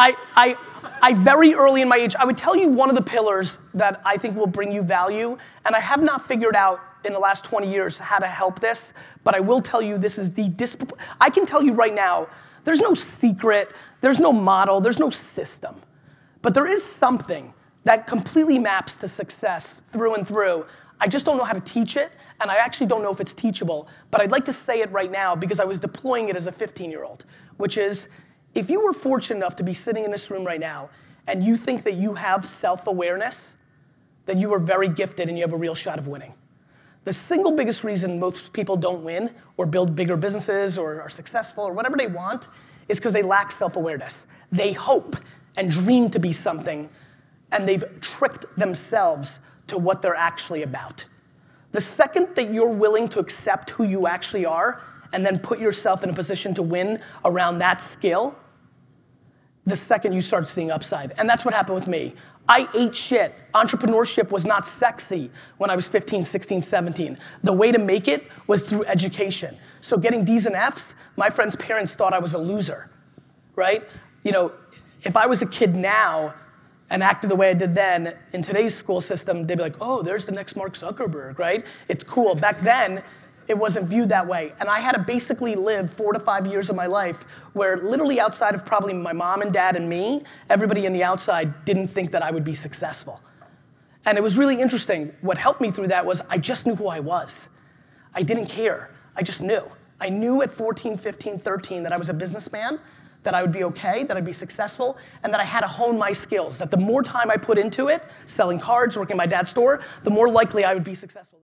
I very early in my age, I would tell you one of the pillars that I think will bring you value, and I have not figured out in the last 20 years how to help this, but I will tell you this is I can tell you right now, there's no secret, there's no model, there's no system, but there is something that completely maps to success through and through. I just don't know how to teach it, and I actually don't know if it's teachable, but I'd like to say it right now because I was deploying it as a 15-year-old, which is, if you were fortunate enough to be sitting in this room right now and you think that you have self-awareness, then you are very gifted and you have a real shot of winning. The single biggest reason most people don't win or build bigger businesses or are successful or whatever they want is because they lack self-awareness. They hope and dream to be something, and they've tricked themselves to what they're actually about. The second that you're willing to accept who you actually are and then put yourself in a position to win around that skill, the second you start seeing upside. And that's what happened with me. I ate shit. Entrepreneurship was not sexy when I was 15, 16, 17. The way to make it was through education. So getting D's and F's, my friends' parents thought I was a loser, right? You know, if I was a kid now and acted the way I did then, in today's school system, they'd be like, oh, there's the next Mark Zuckerberg, right? It's cool. Back then, it wasn't viewed that way. And I had to basically live 4 to 5 years of my life where literally outside of probably my mom and dad and me, everybody on the outside didn't think that I would be successful. And it was really interesting. What helped me through that was I just knew who I was. I didn't care. I just knew. I knew at 14, 15, 13 that I was a businessman, that I would be okay, that I'd be successful, and that I had to hone my skills, that the more time I put into it, selling cards, working at my dad's store, the more likely I would be successful.